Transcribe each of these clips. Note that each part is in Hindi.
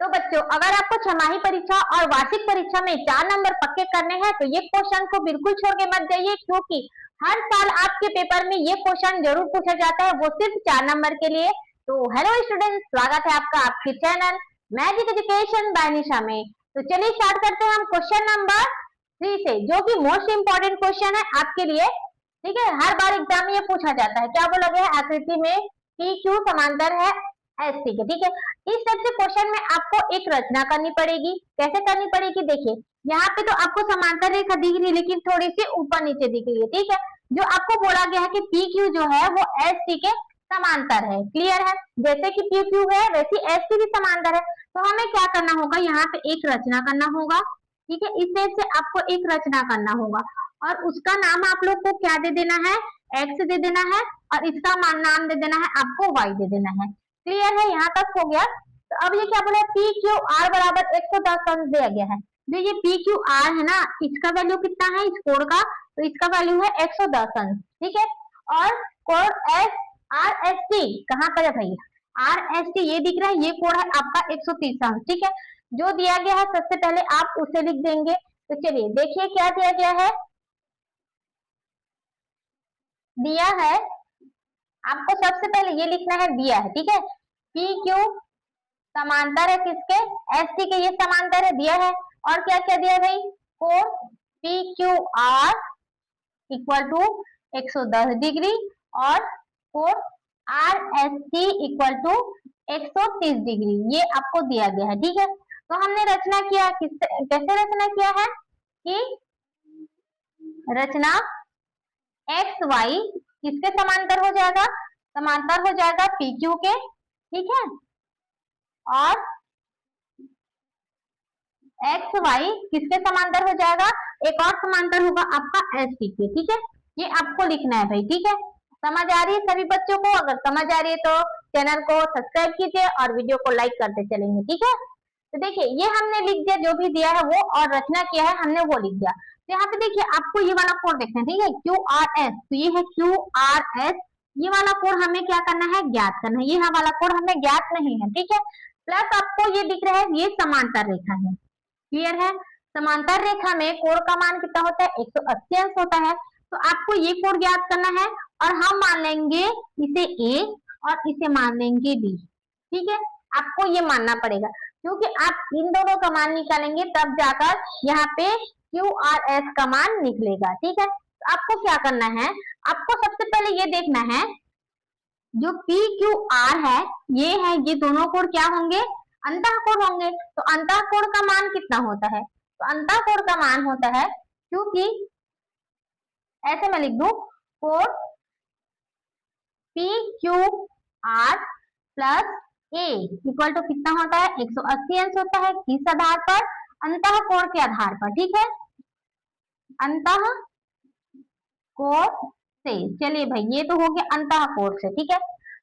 तो बच्चों, अगर आपको छमाही परीक्षा और वार्षिक परीक्षा में 4 नंबर पक्के करने हैं तो ये क्वेश्चन को बिल्कुल छोड़ के मत जाइए, क्योंकि हर साल आपके पेपर में ये क्वेश्चन जरूर पूछा जाता है, वो सिर्फ 4 नंबर के लिए। तो हेलो स्टूडेंट्स, स्वागत है आपका आपके चैनल मैजिक एजुकेशन बाय निशा में। तो चलिए स्टार्ट करते हैं हम क्वेश्चन नंबर 3 से, जो कि मोस्ट इंपॉर्टेंट क्वेश्चन है आपके लिए। ठीक है, हर बार एग्जाम में ये पूछा जाता है। क्या बोला गया है? आकृति में पी क्यू समांतर है एस टी के। ठीक है, इस टाइप से क्वेश्चन में आपको एक रचना करनी पड़ेगी। कैसे करनी पड़ेगी? देखिए, यहाँ पे तो आपको समांतर रेखा दिख रही है, लेकिन थोड़ी सी ऊपर नीचे दिख रही है। ठीक है, जो आपको बोला गया है कि पी क्यू जो है वो एस टी के समांतर है। क्लियर है? जैसे कि पी क्यू है वैसे एस टी भी समांतर है। तो हमें क्या करना होगा? यहाँ पे एक रचना करना होगा। ठीक है, इस टाइप से आपको एक रचना करना होगा और उसका नाम आप लोग को क्या दे देना है? एक्स दे देना है, और इसका नाम दे देना है आपको वाई दे देना है। क्लियर है? यहाँ तक हो गया। तो अब ये क्या बोला? पी क्यू आर बराबर 110 अंश दिया गया है। जो ये पी क्यू आर है ना, इसका वैल्यू कितना है इस कोण का? तो इसका वैल्यू है 110 अंश। ठीक है, और कोण एस आर एस टी कहाँ पर है भाई? आर एस टी ये दिख रहा है, ये कोण है आपका 130 अंश। ठीक है, जो दिया गया है सबसे पहले आप उसे लिख देंगे। तो चलिए देखिए क्या दिया गया है। दिया है आपको सबसे पहले ये लिखना है, दिया है। ठीक है, पी क्यू समांतर है किसके? एस टी के, ये समांतर है, दिया है। और क्या क्या दिया है भाई? कोण P Q R equal to 110 degree और कोण R S T equal to 130 degree, ये आपको दिया गया है। ठीक है, तो हमने रचना किया, कैसे रचना किया है कि रचना एक्स वाई किसके समांतर हो जाएगा? समांतर हो जाएगा पी क्यू के। ठीक है, और एक्स वाई किसके समांतर हो जाएगा? एक और समांतर होगा आपका एस टी के। ठीक है, ये आपको लिखना है भाई। ठीक है, समझ आ रही है सभी बच्चों को? अगर समझ आ रही है तो चैनल को सब्सक्राइब कीजिए और वीडियो को लाइक करते चलेंगे। ठीक है, तो देखिए ये हमने लिख दिया, जो भी दिया है वो, और रचना किया है हमने वो लिख दिया। तो यहाँ पे देखिए आपको ये वाला कोण देखना है। ठीक है, क्यू आर एस, तो ये है क्यू आर एस, ये वाला कोण हमें क्या करना है? ज्ञात करना है। ये वाला कोण हमें ज्ञात नहीं है। ठीक है, प्लस आपको ये दिख रहा है, ये समांतर रेखा है। क्लियर है? समांतर रेखा में कोण का मान कितना होता है? 180 अंश होता है। तो आपको ये कोण ज्ञात करना है, और हम मान लेंगे इसे ए और इसे मान लेंगे बी। ठीक है, आपको ये मानना पड़ेगा, क्योंकि आप इन दोनों का मान निकालेंगे तब जाकर यहाँ पे क्यू आर एस का मान निकलेगा। ठीक है, तो आपको क्या करना है? आपको सबसे पहले ये देखना है, जो पी क्यू आर है ये है, ये दोनों कोण क्या होंगे? अंतःकोण होंगे। तो अंतःकोण का मान कितना होता है? तो अंतःकोण का मान होता है, क्योंकि ऐसे मैं लिख दूं, कोण P Q R plus A equal to कितना होता है? 180 अंश होता है। किस आधार पर? अंतःकोण के आधार पर। ठीक है, अंतःकोण से। चलिए भाई, ये तो हो गया अंतःकोण से। ठीक है,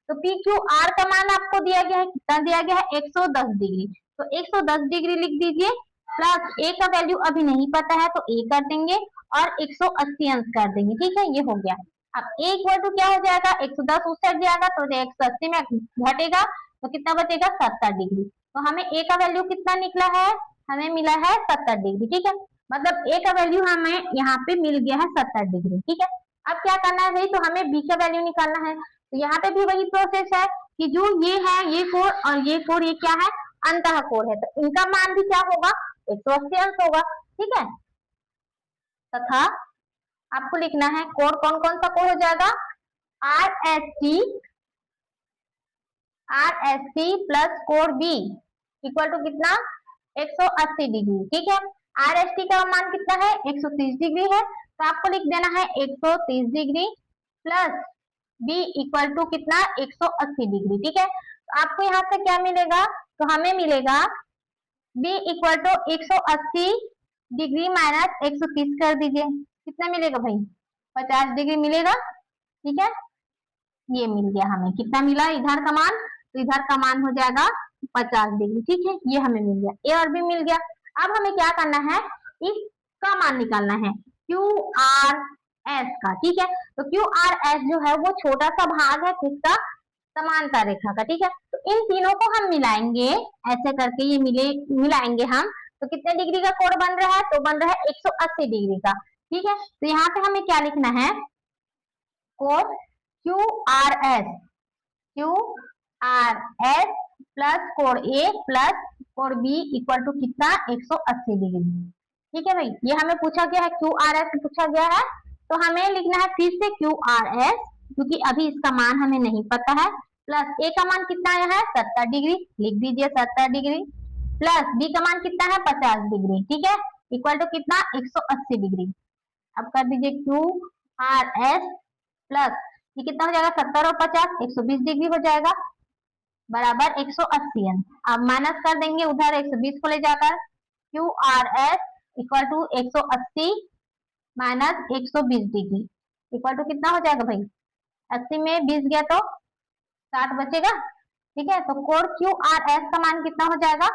तो पी क्यू आर का मान आपको दिया गया है, कितना दिया गया है? 110 डिग्री। तो 110 डिग्री लिख दीजिए, प्लस ए का वैल्यू अभी नहीं पता है तो ए कर देंगे, और 180 अंश कर देंगे। ठीक है, ये हो गया। अब ए इक्वल टू क्या हो जाएगा? 110 उस साइड जाएगा तो 180 में घटेगा तो कितना बचेगा? 70 डिग्री। तो हमें ए का वैल्यू कितना निकला है? हमें मिला है 70 डिग्री। ठीक है, मतलब ए का वैल्यू हमें यहाँ पे मिल गया है 70 डिग्री। ठीक है, अब क्या करना है भाई? तो हमें बी का वैल्यू निकालना है। तो यहाँ पे भी वही प्रोसेस है कि जो ये है, ये कोण और ये कोण, ये क्या है? अंतःकोण है, तो इनका मान भी क्या होगा? 180 अंश होगा। ठीक है, तथा आपको लिखना है कोण कौन कौन सा कोण हो जाएगा? आर एस टी प्लस कोण बी इक्वल टू कितना? 180 डिग्री। ठीक है, आर एस टी का मान कितना है? 130 डिग्री है, तो आपको लिख देना है 130 degree plus B equal to कितना? 180 डिग्री। ठीक है, तो आपको यहाँ से क्या मिलेगा? तो हमें मिलेगा B equal to 180 degree minus 130 कर दीजिए, कितना मिलेगा भाई? 50 डिग्री मिलेगा। ठीक है, ये मिल गया हमें। कितना मिला इधर का मान? तो इधर का मान हो जाएगा 50 डिग्री। ठीक है, ये हमें मिल गया, ए और बी मिल गया। अब हमें क्या करना है? इसका मान निकालना है, क्यू आर एस का। ठीक है, तो क्यू आर एस जो है वो छोटा सा भाग है किसका? समांतर रेखा का। ठीक है, तो इन तीनों को हम मिलाएंगे, ऐसे करके ये मिलाएंगे हम, तो कितने डिग्री का कोण बन रहा है, तो बन रहा है 180 डिग्री का। ठीक है, तो यहाँ पे हमें क्या लिखना है, कोण क्यू आर एस प्लस कोण ए प्लस कोण बी इक्वल टू कितना, 180 डिग्री। ठीक है भाई, ये हमें पूछा गया है, क्यू आर एस पूछा गया है, तो हमें लिखना है फिर से क्यू आर एस, क्योंकि अभी इसका मान हमें नहीं पता है, प्लस ए का मान कितना आया है 70 डिग्री, लिख दीजिए 70 डिग्री, प्लस बी का मान कितना है 50 डिग्री। ठीक है, इक्वल टू कितना, 180 डिग्री। अब कर दीजिए क्यू आर एस प्लस, ये कितना हो जाएगा, 70 और 50 120 डिग्री हो जाएगा, बराबर 180 अंश। अब माइनस कर देंगे उधर 120 को ले जाकर, Q R S equal to 180 minus 120 degree equal to कितना हो जाएगा भाई, 80 में 20 गया तो 60 बचेगा। ठीक है, तो कोण क्यू आर एस का मान कितना हो जाएगा,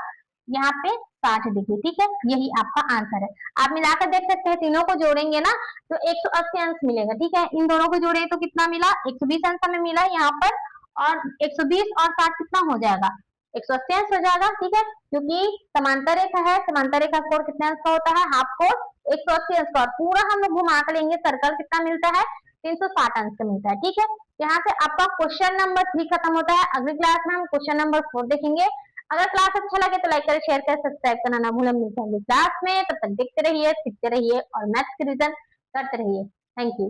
यहाँ पे 60 डिग्री। ठीक है, यही आपका आंसर है। आप मिलाकर देख सकते हैं, तीनों को जोड़ेंगे ना तो 180 अंश मिलेगा। ठीक है, इन दोनों को जोड़े तो कितना मिला, 120 अंश हमें मिला यहाँ पर, और 120 और 60 कितना हो जाएगा, 180 अंश हो जाएगा। ठीक है, क्योंकि समांतर रेखा है, समांतर रेखा कोण कितने अंश का होता है, हाफ कोण 180 अंश का, और पूरा हम लोग घुमा कर लेंगे सर्कल, कितना मिलता है 360 अंश का मिलता है। ठीक है, यहाँ से आपका क्वेश्चन नंबर 3 खत्म होता है। अगली क्लास में हम क्वेश्चन नंबर 4 देखेंगे। अगर क्लास अच्छा लगे तो लाइक करें, शेयर करें, सब्सक्राइब करना ना भूलें। मिलते हैं क्लास में, तब तक देखते रहिए, सीखते रहिए और मैथ्स की रिवीजन करते रहिए। Thank you.